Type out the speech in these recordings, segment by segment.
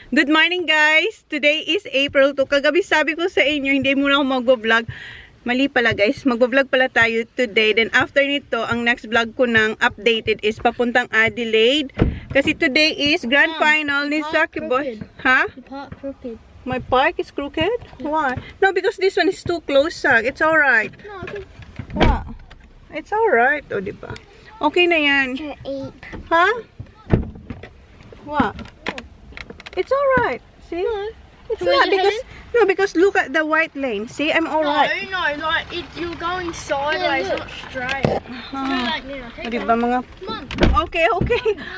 Good morning guys! Today is April 2. Kagabi sabi ko sa inyo, hindi muna ako mag-vlog. Mali pala guys, mag-vlog pala tayo today. Then after nito, ang next vlog ko ng updated is papuntang Adelaide. Kasi today is grand final ni Saki Boy. Ha? The park crooked. My park is crooked? Why? No, because this one is too close, Sak. It's alright. No, I can... What? It's alright. O, diba? Okay na yan. Ha? What? It's alright. See? No. It's not because look at the white lane. See, I'm alright. No, like you're going sideways, not straight. Like now. O, diba mga... Come on. Okay.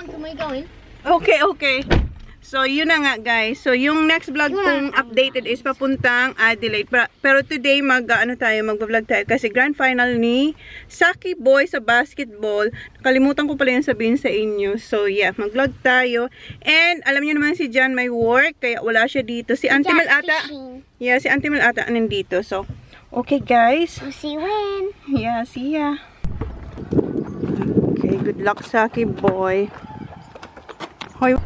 Can we go in? Okay. So, yun na nga guys. So, yung next vlog kong updated is papuntang Adelaide. Pero today, mag-vlog tayo. Kasi grand final ni Saki Boy sa basketball. Nakalimutan ko pala yung sabihin sa inyo. So, yeah, mag-vlog tayo. And, alam niyo naman si John may work. Kaya wala siya dito. Si Auntie Mel ata. Yeah, si Auntie Mel ata nandito. So, okay guys. We'll see you when. Yeah, see ya. Okay, good luck Saki Boy. Hoy.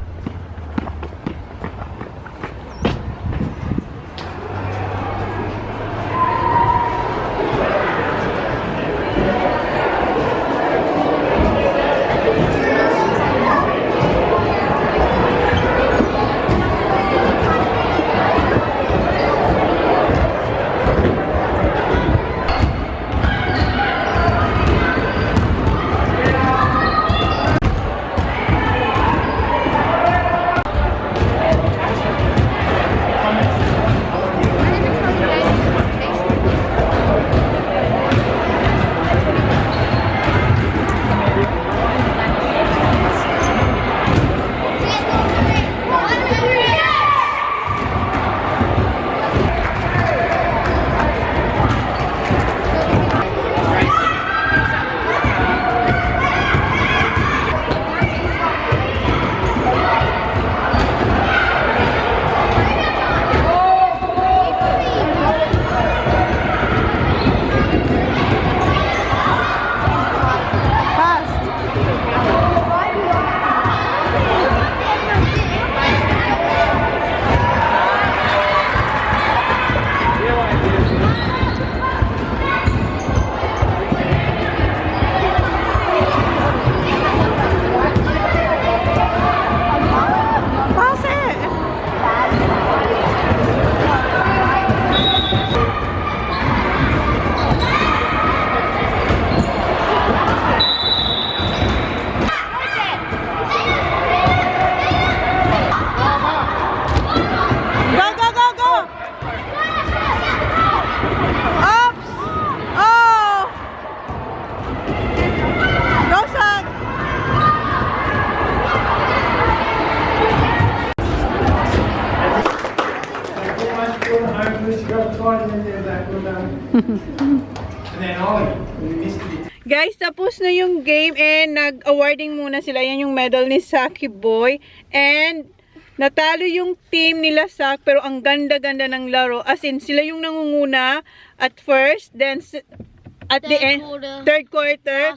Guys, tapos na yung game and nag-awarding muna sila. Yan yung medal ni Saki Boy. And natalo yung team nila Sak, pero ang ganda-ganda ng laro. As in, sila yung nangunguna at first, then at the end, third quarter.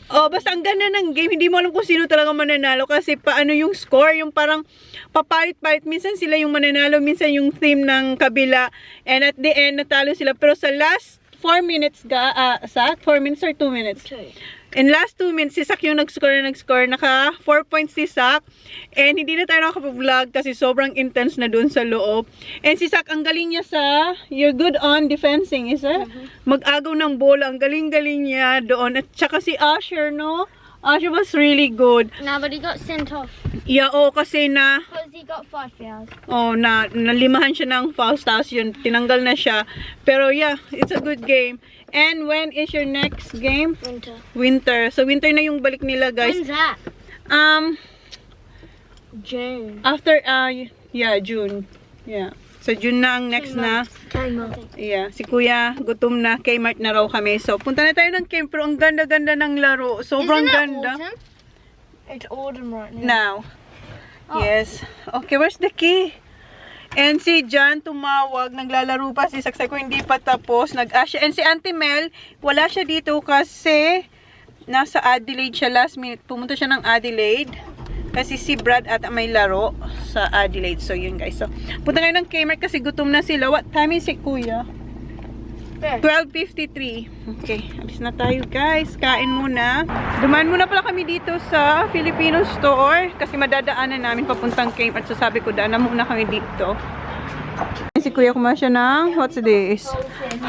Oh, basta ang ganda ng game. Hindi mo alam kung sino talaga mananalo kasi paano yung score, yung parang papalit-palit. Minsan sila yung mananalo, minsan yung team ng kabila. And at the end, natalo sila. Pero sa last 4 minutes, Sak? 4 minutes or 2 minutes? Okay. In last 2 minutes, si Sak yung nag-score. Naka 4 points si Sak. And hindi na tayo nakapag-vlog kasi sobrang intense na dun sa loob. And si Sak, ang galing niya you're good on defensing, is it? Mag-agaw ng bola. Ang galing-galing niya doon. At saka si Asher, no? Asher was really good. No, but he got sent off. Yeah, kasi Because he got 5 fouls. Oh, nalimahan siya ng fouls, tapos yun, tinanggal na siya. Pero yeah, it's a good game. And when is your next game? Winter. So winter na yung balik nila, guys. When's that? June. After, yeah, June. Yeah. So June na ang next na. Yeah, si Kuya, gutom na. Kmart na raw kami. So punta na tayo ng camp, pero ang ganda-ganda ng laro. Sobrang ganda. Autumn? It's autumn right now. Now. Oh. Yes. Okay, where's the key? And si John tumawag, naglalaro pa si Saksay ko, hindi pa tapos. Nag-asya. And si Auntie Mel, wala siya dito kasi nasa Adelaide siya last minute. Pumunta siya ng Adelaide. Kasi si Brad at may laro sa Adelaide. So, yun guys. So, punta kayo ng Kmart kasi gutom na sila. What time is it, kuya? 12:53. Okay, alis na tayo guys. Kain muna. Dumaan muna pala kami dito sa Filipino store kasi madadaanan namin papuntang Kmart. So, sabi ko, daan na muna kami dito. Si kuya kumain siya ng, what's this?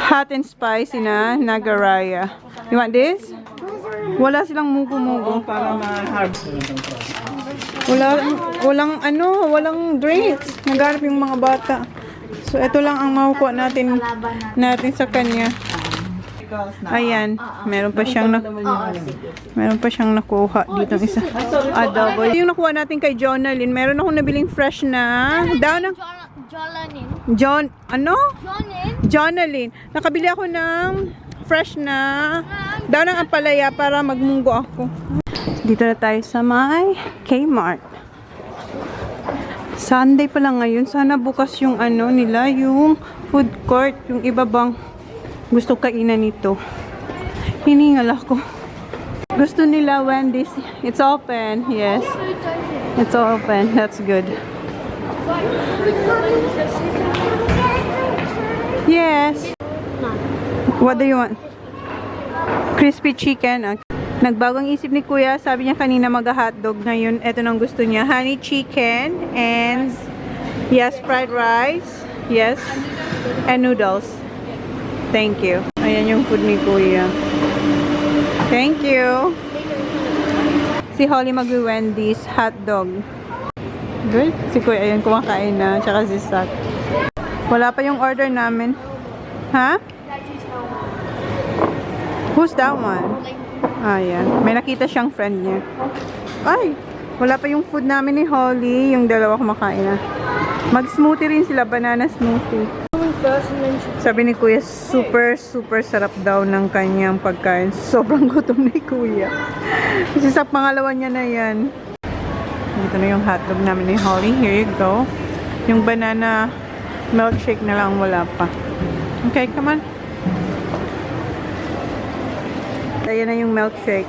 Hot and spicy na Nagaraya. You want this? Wala silang mugo-mugo. Para ma-hard. Walang drinks. Naghanap yung mga bata. So, ito lang ang makukuha natin sa kanya. Ayan. Meron pa siyang nakuha dito isa. Double. Yung nakuha natin kay Jonalyn, meron akong nabiling fresh na daw ng Jonalyn. Nakabili ako ng fresh na daw ng ampalaya para magmunggo ako. Dito na tayo sa may Kmart. Sunday pa lang ngayon. Sana bukas yung nila, yung food court. Yung iba bang gusto kainan nito. Hiningal ako. Gusto nila Wendy's. It's open. Yes. It's open. That's good. Yes. What do you want? Crispy chicken. Okay. Nagbagong isip ni kuya. Sabi niya kanina mag-hotdog. Ngayon, eto nang gusto niya. Honey chicken and yes, fried rice. Yes. And noodles. Thank you. Ayan yung food ni kuya. Thank you. Si Holly mag-Wendy's hotdog. Good. Si kuya ayan kumakain na. Tsaka si Sak. Wala pa yung order namin. Ha? Who's that one? Ayan. May nakita siyang friend niya. Ay! Wala pa yung food namin ni Holly. Yung dalawa kumakain na. Mag-smoothie rin sila. Banana smoothie. Sabi ni kuya, super sarap daw ng kanyang pagkain. Sobrang gutom ni kuya. Kasi sa pangalawa niya na yan. Dito na yung hotdog namin ni Holly. Here you go. Yung banana milkshake na lang wala pa. Okay, come on. Ayan na yung milkshake.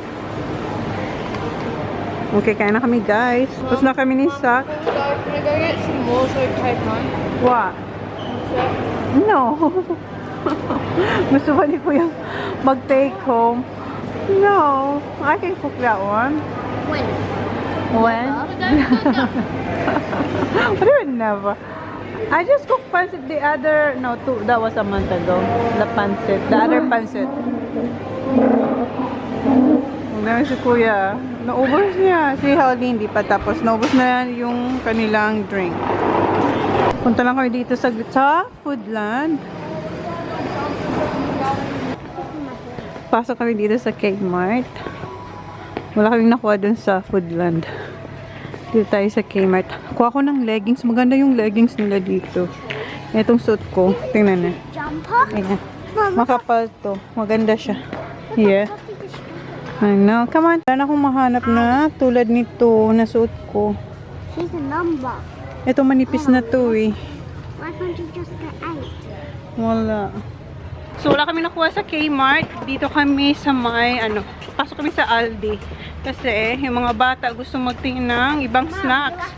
Okay, kain na kami guys. Tapos na kami ni Sak. Can I go get some more so type 9? What? No. Gusto ba ni Kuya mag-take home? No. I can cook that one. When? When? What do you mean never? I just cooked pancit the other, no, that was a month ago. The pancit, the other pancit. Huwag si Kuya. Naubos niya. Si Holly hindi pa tapos. Naubos na yung kanilang drink. Punta lang kami dito sa Foodland. Pasok kami dito sa Kmart. Wala kaming nakuha dun sa Foodland. Dito tayo sa Kmart. Kuha ko ng leggings. Maganda yung leggings nila dito. Itong suit ko. Tingnan na. Ayan. Makapal to. Maganda siya. Yeah. I know. Come on. Wala na akong mahanap na tulad nito na suit ko. Here's a number. Ito manipis na to eh. Why can't you just get 8? Wala. So wala kami nakuha sa Kmart. Dito kami sa may pasok kami sa Aldi. Kasi yung mga bata gusto magtingin ng ibang snacks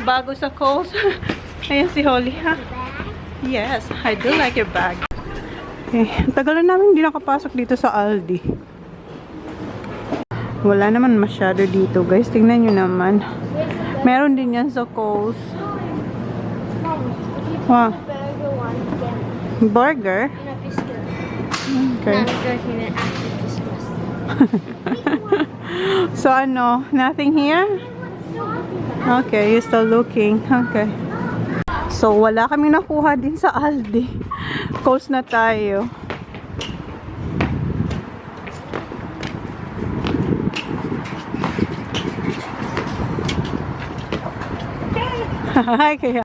bago sa Coles. Ayan si Holly ha. Yes, I do like your bag. Okay, tagal na namin hindi nakapasok dito sa Aldi. Wala naman masyado dito guys. Tingnan nyo naman. Meron din yan sa Coles. Wow. Burger? Okay. So nothing here? Okay, you're still looking. Okay. So wala kami nakuha din sa Aldi. Coles na tayo. Hi, kaya.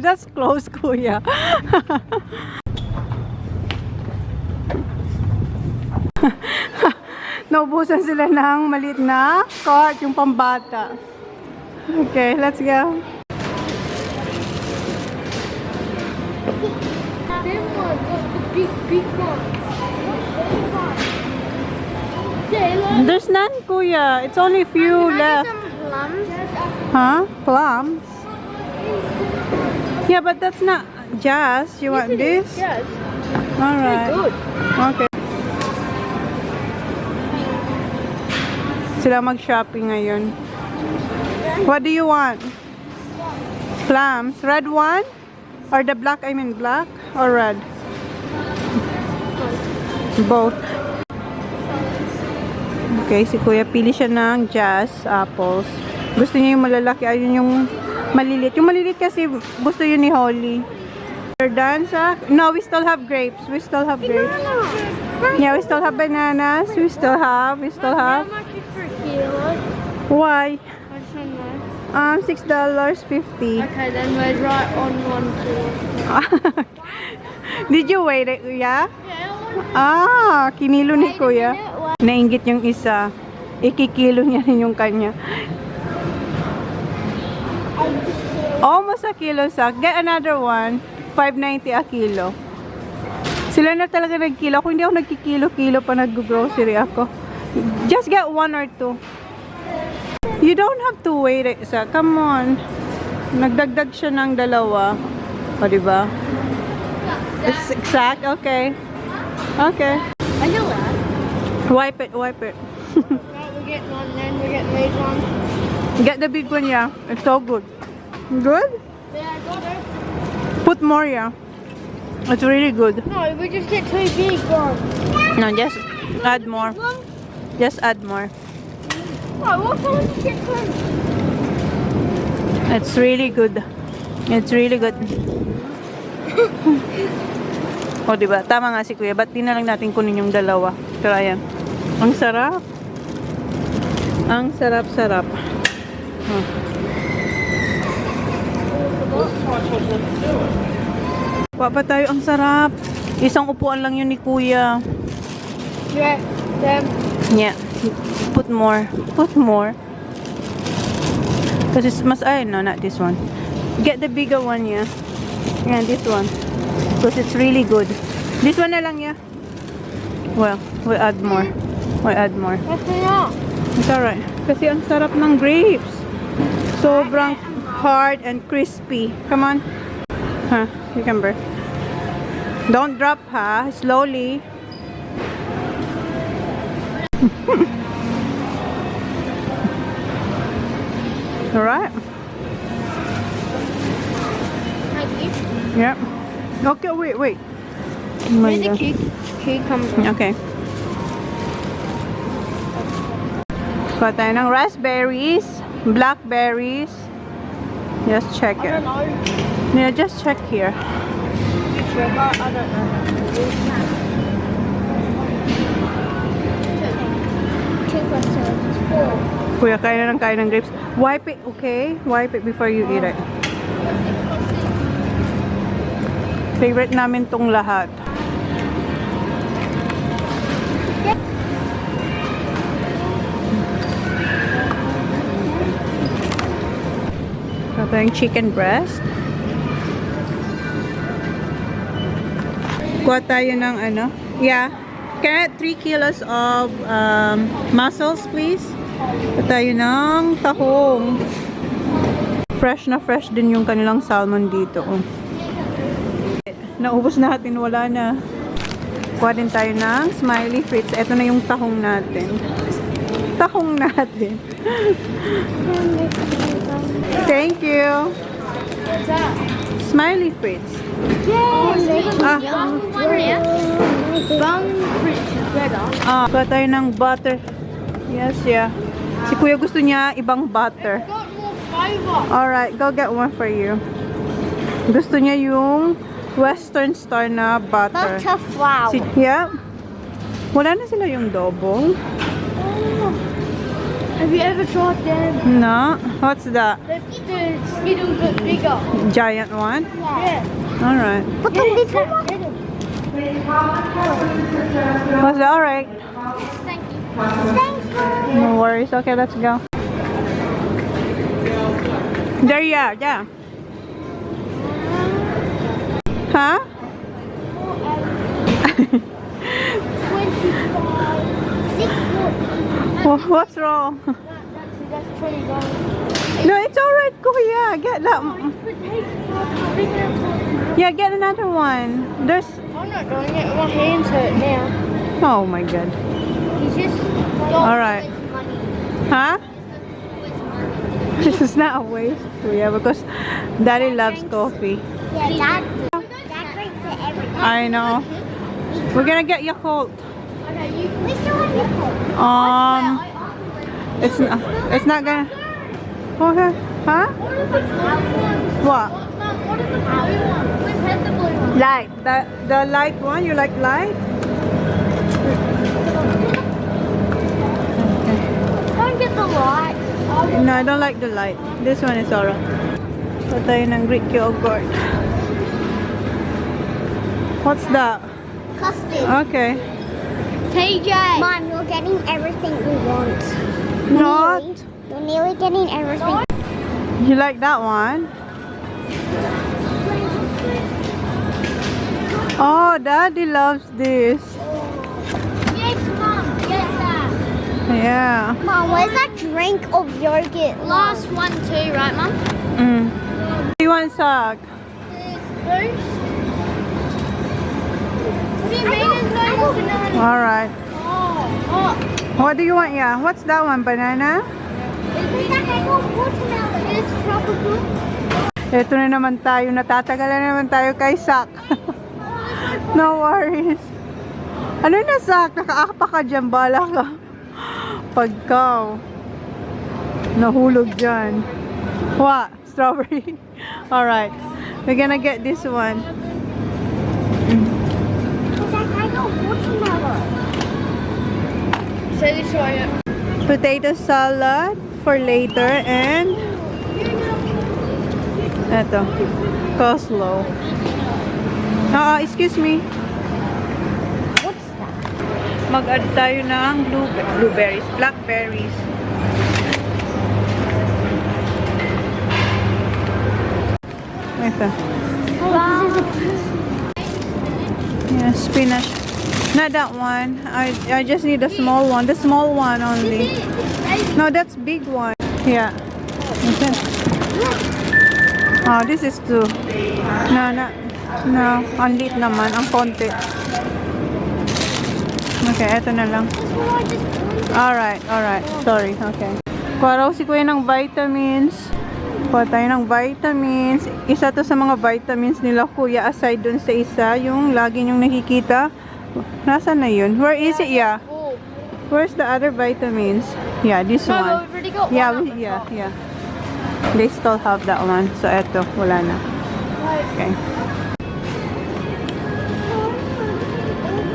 That's close, kuya. Naubusan sila ng maliit na cart, yung pambata. Okay, let's go. Big one, the big one. There's none, Kuya. It's only a few left. Plums. Huh? Plums? Yeah, but that's not jazz. You want this? Yes. Alright. Good. Okay. Sila mag-shopping ngayon. What do you want? Plums. Red one? Or the black? I mean black or red? Both. Okay, si Kuya pili siya ng jazz apples. Gusto niya yung malalaki. Ayun yung maliliit. Yung maliliit kasi gusto yun ni Holly. We're done, sa? No, we still have grapes. We still have grapes. Yeah, we still have bananas. We still have. How much is per kilo? Why? I just want to know. $6.50. Okay, then we're right on 1 kilo. Did you weigh it, Kuya? Yeah. Kinilo ni Kuya. Nainggit yung isa. Ikikilo niya rin yung kanya. Almost a kilo, Sak. Get another one. $5.90 a kilo. Sila na talaga nagkilo. Kung hindi ako nagkikilo-kilo pa nag-grocery ako. Just get 1 or 2. You don't have to wait, Sak. Come on. Nagdagdag siya ng 2. O, diba? It's exact? Okay. Okay. Are you allowed? Wipe it, wipe it. Right, we're getting one then. We're getting these ones. Get the big one, yeah. It's so good. Good? Yeah, I got it. Put more, yeah. It's really good. No, we just get 2 big ones. No, just add more. Just add more. Oh, what color did you get 2? It's really good. It's really good. O, diba? Tama nga si Kuya. Ba't di na lang natin kunin yung 2? Pero ayan. Ang sarap. Ang sarap-sarap. Oh. Kuha pa tayo. Ang sarap. Isang upuan lang yun ni Kuya. Yeah, them. Yeah. Put more. Put more. Because it's mas... Ay, no, not this one. Get the bigger one, yeah. Yeah, this one. Because it's really good. This one na lang, yeah. Well, we'll add more. We'll add more. That's enough. It's alright. Kasi ang sarap ng grapes. Sobrang hard and crispy. Come on. Huh, cucumber. Don't drop, ha. Slowly. Alright. Thank you. Yep. Okay, wait. Oh my Here's God. the cucumber. Okay. Kuha tayo ng raspberries, blackberries. Just check I it. don't know. Yeah, just check here. I don't know. Kuya, kain ng grapes. Wipe it, okay? Wipe it before you eat it. Favorite namin tong lahat. Ito yung chicken breast. Kuha tayo ng ano? Yeah. Can I have 3 kilos of mussels, please? Kuha tayo ng tahong. Fresh na fresh din yung kanilang salmon dito. Oh. Naubos natin, wala na. Kuha din tayo ng smiley frites. Ito na yung tahong natin. Tahong natin. Thank you. What's that? Smiley frites. Ah. Bun rich is better. Kuha tayo ng butter. Yes, yeah. Si Kuya gusto niya ibang butter. Got more flavor. Alright, go get one for you. Gusto niya yung Western Star na butter. Butterflower. Yeah. Wala na sila yung double. Have you ever tried them? No. What's that? The Skittles but bigger. Giant one? Yeah. Alright. Put the little one. Was that alright? Thank you. Thanks. No worries. Okay, let's go. There, yeah, yeah. Huh? 25. 6 foot. What's wrong? That's $20. No, it's alright, Kuya. Get that. Yeah, get another one. There's. I'm not doing it. My hands hurt now. Oh my God. He's just Alright. Huh? This is not a waste, Kuya, because Daddy loves coffee. Yeah, Dad drinks it every day. I know. We're gonna get Yakult. We still have your coat. It's not gonna. Okay. Huh? What? We've had the blue one. Light. The light one. You like light? Don't get the lot. No, I don't like the light. This one is alright. So tayo ng Greek yogurt. What's that? Custard. Okay. TJ. Mom, you're getting everything we want. Not. You're nearly getting everything. You like that one? Oh, Daddy loves this. Yes, Mom. Get that. Yeah. Mom, where's that drink of yogurt? Last one too, right, Mom? What do you want, Sak? Boost. What do you mean there's no more banana? Alright. Oh. What do you want? Yeah. What's that one? Banana? It's tropical. Ito na naman tayo. Natatagalan na naman tayo kay Sak. No worries. Ano na, Sak? Nakaakpa ka dyan. Bala ka. Pagkaw. Nahulog dyan. What? Strawberry? Alright. We're gonna get this one. Say this way. Potato salad for later and eto, coleslaw. Excuse me. What's that? Mag-add tayo ng blueberries, blackberries. Ito. Wow. Yeah, spinach. Not that one. I just need the small one. The small one only. No, that's big one. Yeah. Okay. Oh, this is two. No, ang liit naman. Ang konti. Okay, eto na lang. Alright. Sorry, okay. Kuha raw si Kuya ng vitamins. Kuha tayo ng vitamins. Isa to sa mga vitamins nila, Kuya, aside dun sa isa, yung lagi nyong nakikita. Nasaan na yun? Where is it? Yeah. Where's the other vitamins? Yeah, this No, one. we've already got Yeah, one. yeah. They still have that one. So, eto, wala na. Okay.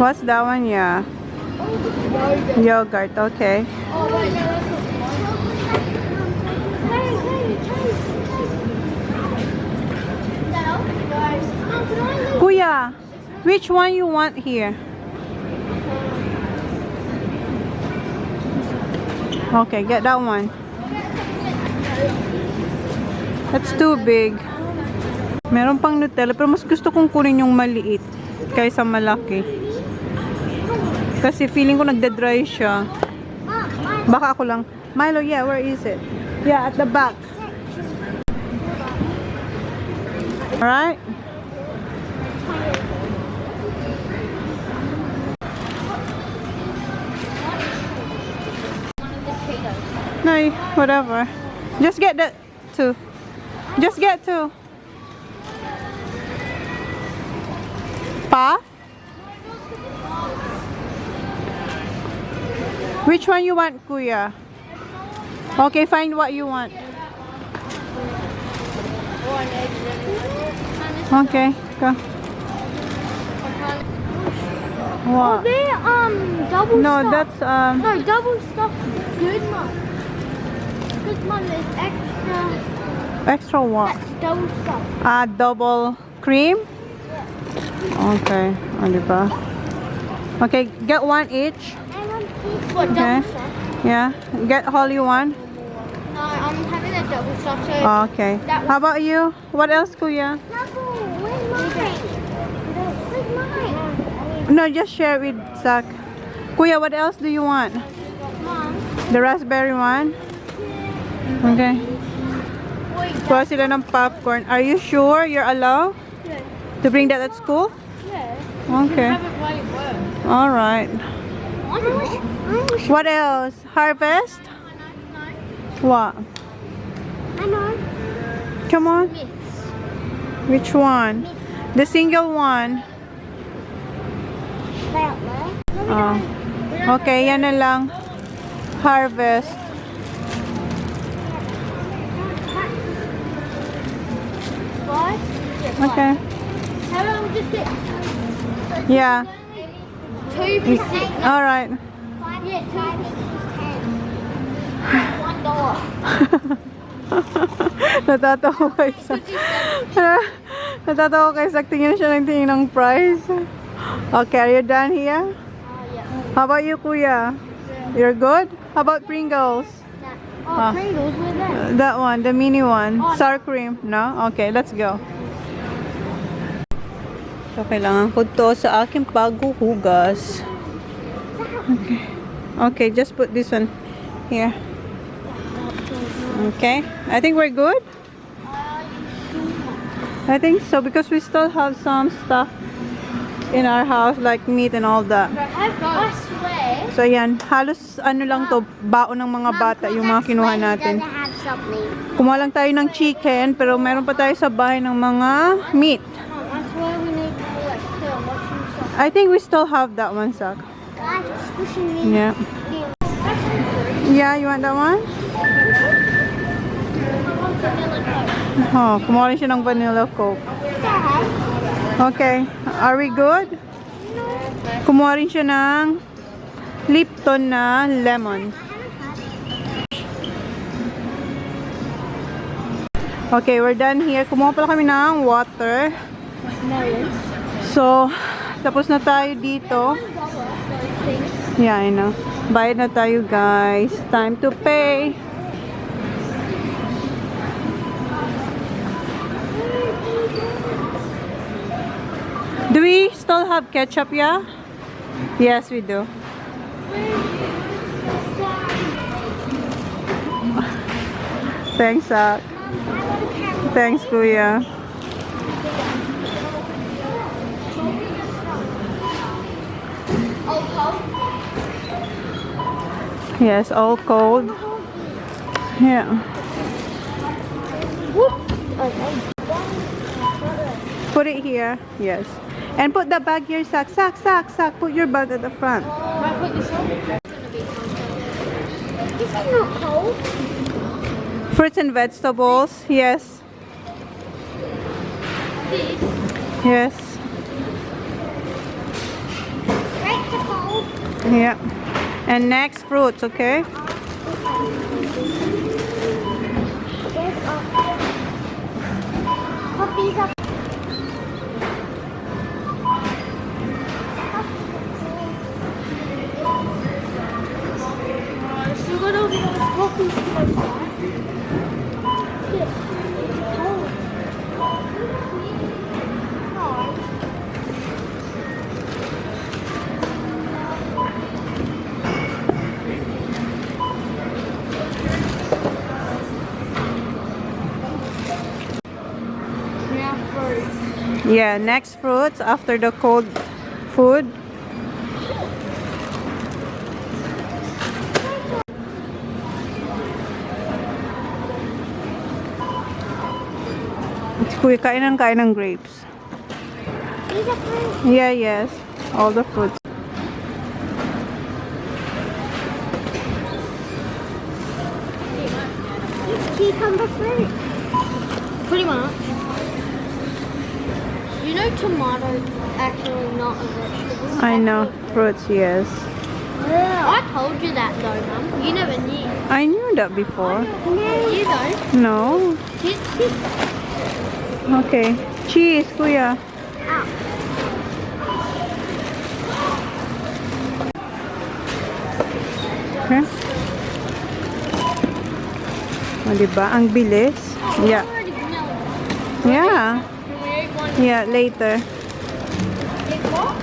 What's that one? Yeah. Yogurt, okay. Oh, wait, no, that's not one. Kuya, which one you want here? Okay, get that one. That's too big. Meron pang Nutella, pero mas gusto kong kunin yung maliit kaysa malaki. Kasi feeling ko nagda-dry siya. Baka ako lang. Milo, yeah, where is it? Yeah, at the back. Alright? No, whatever. Just get the two. Just get two. Pa? Which one you want, Kuya? Okay, find what you want. Okay, go. What? They double No, stuffed. that's No, double stuffed is good, Mum. Because, Mum, there's extra. extra what? That's double stuffed. Double cream? Okay, o diba? Okay, get one each. What, Okay. double stuffed? Yeah, get all you want. No, I'm having a double stuffed. So Okay. That one. How about you? What else, Kuya? No, just share with Zach. Kuya, what else do you want? Mom, The raspberry one? Okay. Kuha sila ng popcorn. Are you sure you're allowed Yeah. to bring that at school? Yeah. Okay. Have it while you work. Alright. What else? Harvest? What? I know. Come on. Which one? The single one. That way. Oh. Okay, yan na lang. Harvest. Five? Okay. How long just it? Yeah. 2 for 6. Alright. Yeah, 2 for $1. Natatawa kay Sak. Natatawa kay Sak. Tingin siya ng tingin ng price. Okay, are you done here? Yeah. How about you, Kuya? You're good? How about Pringles? Oh, Pringles, where's that? That one, the mini one. Oh, Sour cream. No? Okay, let's go. So, kailangan ko to sa aking paghuhugas. Okay. Okay, just put this one here. Okay. I think we're good. I think so because we still have some stuff in our house like meat and all that. I swear. So, ayan. Halos ano lang to, baon ng mga bata yung mga kinuha natin. Doesn't have something. Kumuha lang tayo ng chicken, pero meron pa tayo sa bahay ng mga meat. I swear we need more like still. What's I think we still have that one, Sak. God, it's pushing me. Yeah. Yeah, you want that one? Oh, kumuha rin siya ng vanilla Coke. Okay. Are we good? Kumuha rin siya ng Lipton na lemon. Okay, we're done here. Kumuha pala kami ng water. So, tapos na tayo dito. Yeah, I know. Bayad na tayo, guys. Time to pay. Do we still have ketchup, yeah? Yes, we do. Thanks, Zach. Thanks, Kuya. Yes, all cold. Yeah. Put it here. Yes. And put the bag here, Sak. Sak. Put your bag at the front. This is not cold. Fruits and vegetables. Yes. This. Yes. Grapes are cold. Yeah. And next, fruits, okay? Puppies are Still got all these coffees to go buy. Yeah, next fruits after the cold food. Kuya, kain ng grapes. these are fruits. Yeah, yes. All the fruits. It's cucumber fruit. Pretty much. You know tomatoes actually not a vegetable? I know. Fruits, yes. I told you that though, Mum. You never knew. I knew that before. You don't. No. Okay. Cheese, Kuya. Okay. O, diba? Ang bilis. Yeah. Already melted. Yeah. Can we eat one? Yeah, later. Eat what?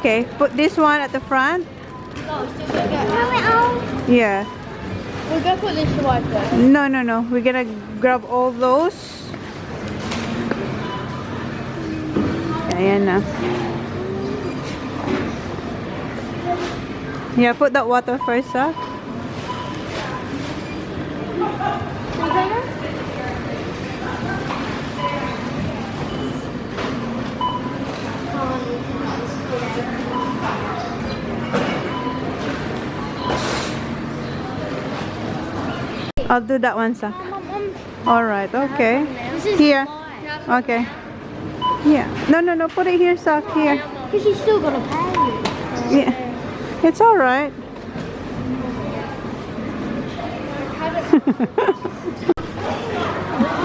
Okay. Put this one at the front. No, still gonna get Yeah. We're gonna put this to wipe there. No, no, no. We're gonna grab all those. Ayan na. Yeah, put that water first, huh? I'll do that one, Sak. Alright, okay. Here. Okay. Yeah. No, no, no. Put it here, Sak. Here. Because she's still gonna pay. Yeah. It's alright.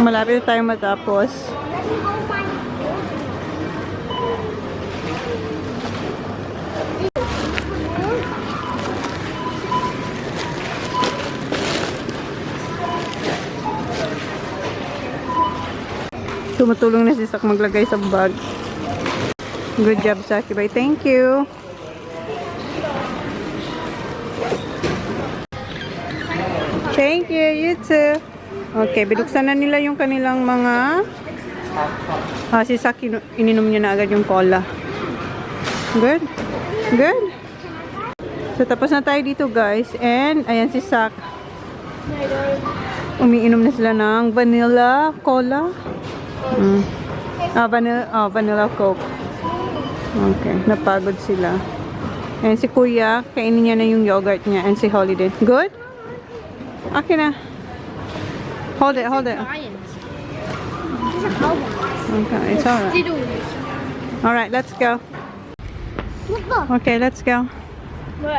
Malapit na tayo matapos. Tumutulong na si Sak maglagay sa bag. Good job, Saki. Bye. Thank you. Thank you. You too. Okay, binuksan na nila yung kanilang mga... si Saki, ininom niya na agad yung cola. Good. Good. So, tapos na tayo dito, guys. And, ayan si Sak. Umiinom na sila ng vanilla cola. Vanilla Coke. Okay, napagod sila. And si Kuya, kainin niya na yung yogurt niya. And si Holiday. Good? Okay na. Hold it, hold it. Okay, it's alright. Alright, let's go. Okay, let's go.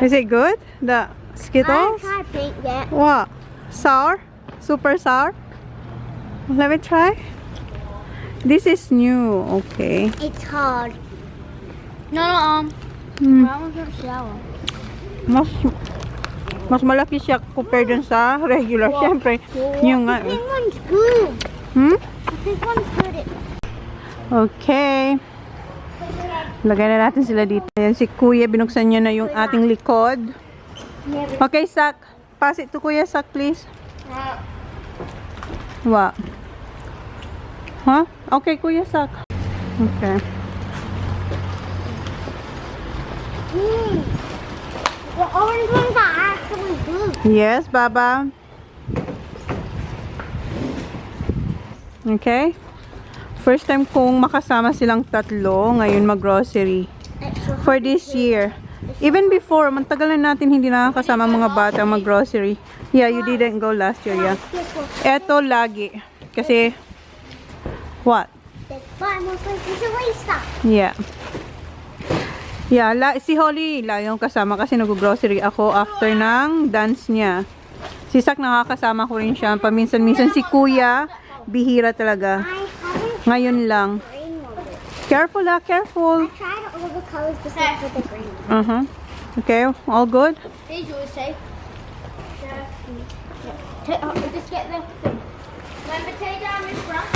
Is it good? The Skittles? I think that. What? Sour? Super sour? Let me try. This is new. Okay. It's hard. No, no, that one's not sour. Mas malaki siya compared dun sa regular. Siyempre, yung nga. This one's good. This one's good. Okay. Lagay na natin sila dito. Ayan, si Kuya, binuksan niya na yung ating likod. Okay, Sak. Pass it to Kuya, Sak, please. What? Huh? Okay, Kuya, Sak. Okay. The orange ones are actually good. Yes, Baba. Okay. First time kong makasama silang tatlo ngayon mag-grocery for this year. Even before, mantagal na natin hindi nakakasama mga bata mag-grocery. Yeah, you didn't go last year, yeah. Eto lagi. Kasi, what? Yeah. Yeah, si Holly yung kasama kasi nag-grocery ako after ng dance niya. Si Sak nakakasama ko rin siya. Paminsan-minsan si Kuya, bihira talaga. Ngayon lang. Careful careful. I tried all the colors besides with the green. Okay, all good? Here's yours, safe. Just get the thing. Remember, take down this brush.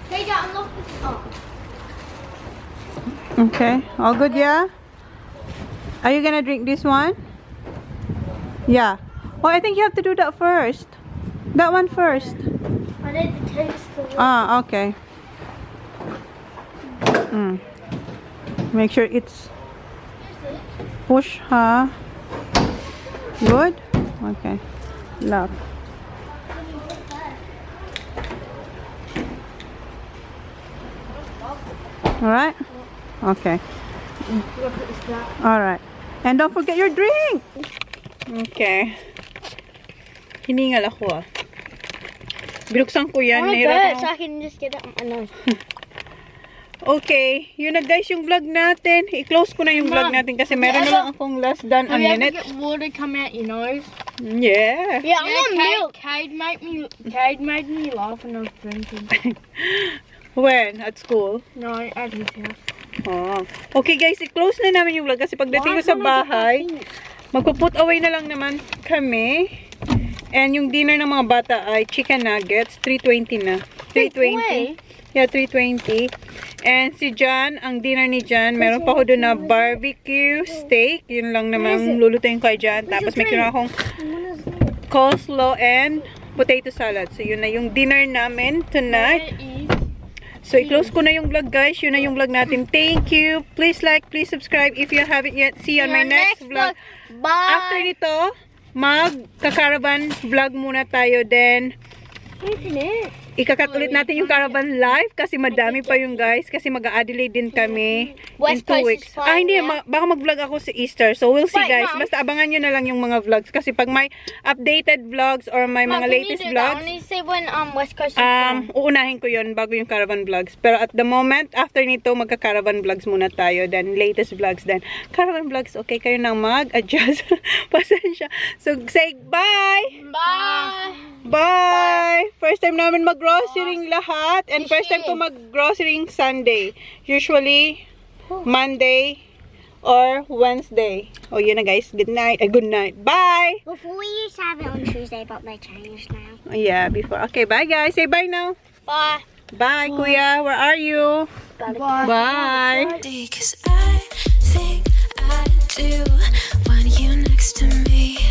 Take out and lock this up. Okay, all good, yeah? Are you gonna drink this one? Yeah. Oh, I think you have to do that first. That one first. I need the taste for it. Okay. Make sure it's push, huh? Good? Okay. Lock. Alright? Okay. Alright. And don't forget your drink! Okay. Hiningal ako ah. Binuksan ko yan. Nahirap So ako. I can just get it on my nose. Okay. Yun na guys yung vlog natin. I-close ko na yung vlog natin kasi meron na lang akong last done a Have you ever minute. get water come out your nose? Yeah. Yeah, I want milk. Cade made me laugh when I was drinking. When? At school? No, at his house. Oh. Okay guys, i-close na namin yung vlog kasi pagdating ko sa bahay, magpo-put away na lang naman kami. And yung dinner ng mga bata ay chicken nuggets, 320 na. 320. Yeah, 320. And si John, ang dinner ni John, meron pa ako doon na barbecue steak. Yun lang naman lulutuin ko kay John. Tapos may kinuha akong coleslaw and potato salad. So, yun na yung dinner namin tonight. So, i-close ko na yung vlog, guys. Yun na yung vlog natin. Thank you. Please like, please subscribe if you haven't yet. See you on my next vlog. Bye. After nito, mag-caravan vlog muna tayo. Then, ikakat ulit natin yung caravan live kasi madami pa yung guys. Kasi mag-Adelaide din kami in 2 weeks. Hindi. Baka mag-vlog ako sa Easter. So, we'll see, guys. Basta abangan nyo na lang yung mga vlogs. Kasi pag may updated vlogs or may mga latest vlogs, uunahin ko yun bago yung caravan vlogs. Pero at the moment, after nito, magka-caravan vlogs muna tayo. Then, latest vlogs. Then, caravan vlogs, okay kayo nang mag-adjust. Pasensya. So, say bye! Bye! Bye! First time namin mag-grocerying lahat. And first time ko mag-grocerying Sunday. Usually, Monday or Wednesday. Oh, yun na guys. Good night. Good night. Bye! Before we used to have it on Tuesday, but they changed now. Yeah, before. Okay, bye guys. Say bye now. Bye. Bye, Kuya. Where are you? Bye. Because I think I do want you next to me.